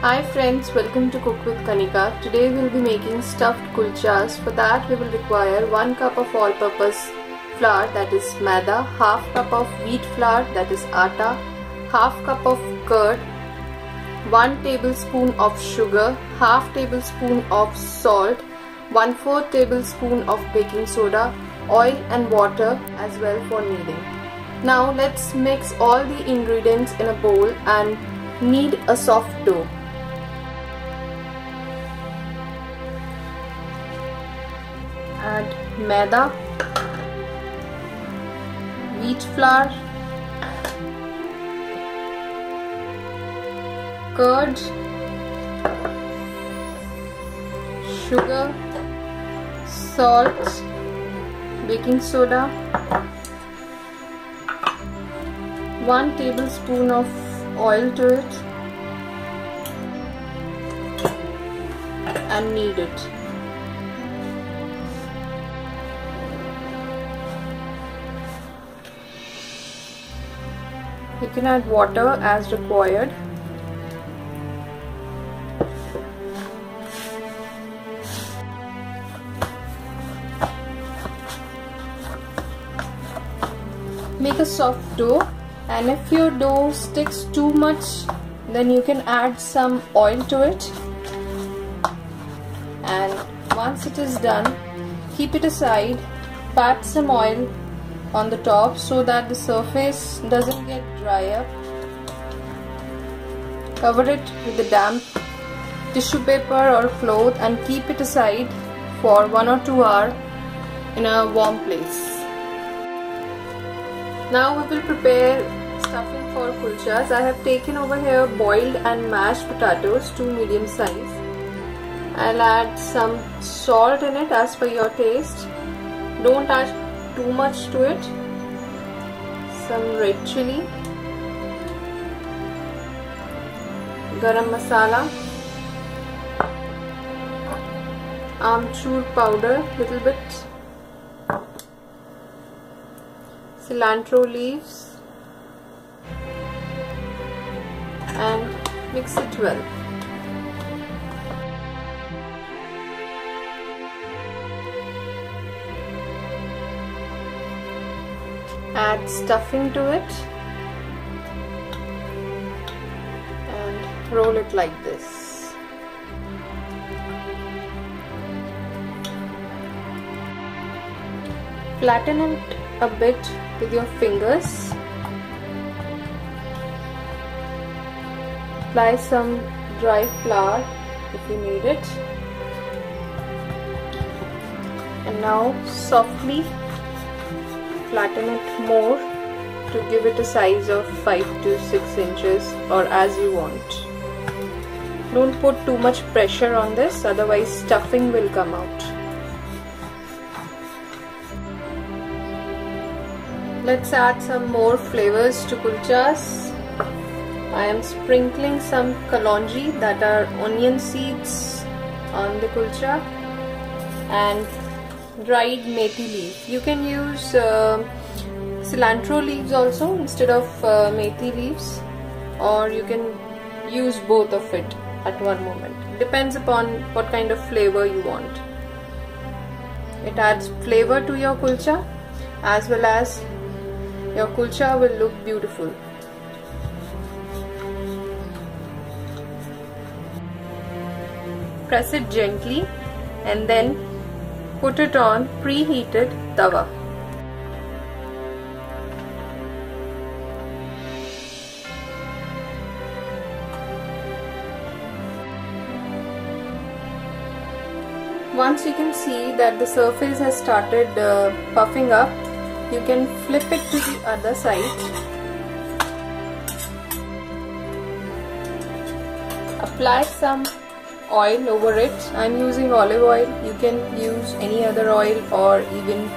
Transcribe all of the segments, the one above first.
Hi friends, welcome to Cook with Kanika. Today we will be making stuffed kulchas. For that we will require 1 cup of all-purpose flour, that is maida, half cup of wheat flour, that is atta, half cup of curd, 1 tablespoon of sugar, half tablespoon of salt, 1/4 tablespoon of baking soda, oil and water as well for kneading. Now let's mix all the ingredients in a bowl and knead a soft dough. Add maida, wheat flour, curd, sugar, salt, baking soda, 1 tablespoon of oil to it, and knead it. You can add water as required. Make a soft dough, and if your dough sticks too much, then you can add some oil to it. And once it is done, keep it aside, pat some oil on the top so that the surface doesn't get dry up. Cover it with a damp tissue paper or cloth and keep it aside for 1 or 2 hours in a warm place. Now we will prepare stuffing for kulchas. I have taken over here boiled and mashed potatoes, 2 medium size. I'll add some salt in it as per your taste. Don't add too much to it. Some red chili, garam masala, amchur powder, little bit, cilantro leaves, and mix it well. Add stuffing to it and roll it like this. Flatten it a bit with your fingers. Apply some dry flour if you need it. And now softly flatten it more to give it a size of 5 to 6 inches or as you want. Don't put too much pressure on this, otherwise stuffing will come out. Let's add some more flavors to kulchas. I am sprinkling some kalonji, that are onion seeds, on the kulcha, and dried methi leaf. You can use cilantro leaves also instead of methi leaves, or you can use both of it at one moment. Depends upon what kind of flavor you want. It adds flavor to your kulcha, as well as your kulcha will look beautiful. Press it gently and then put it on preheated tawa. Once you can see that the surface has started puffing up, you can flip it to the other side. Apply some oil over it. I'm using olive oil. You can use any other oil or even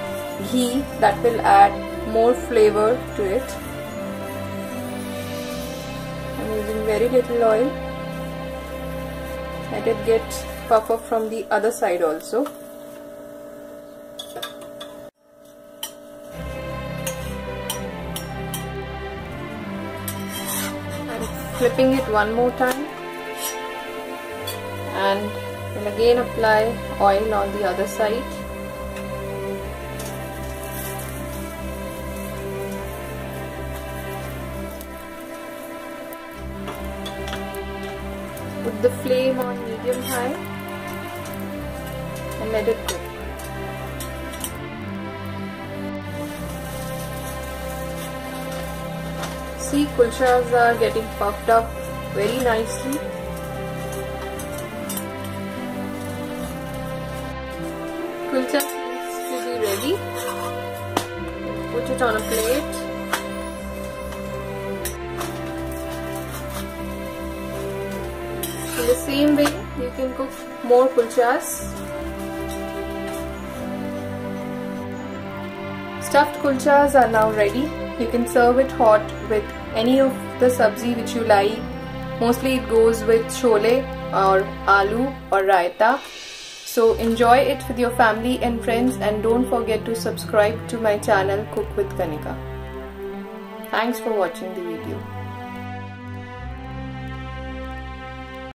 ghee, that will add more flavor to it. I'm using very little oil. Let it get puff up from the other side also. flipping it one more time. and we'll again apply oil on the other side. Put the flame on medium high and let it cook. See, kulchas are getting puffed up very nicely. Kulcha needs to be ready. Put it on a plate. In the same way, you can cook more kulchas. Stuffed kulchas are now ready. You can serve it hot with any of the sabzi which you like. Mostly it goes with chole or aloo or raita. So enjoy it with your family and friends, and don't forget to subscribe to my channel Cook with Kanika. Thanks for watching the video.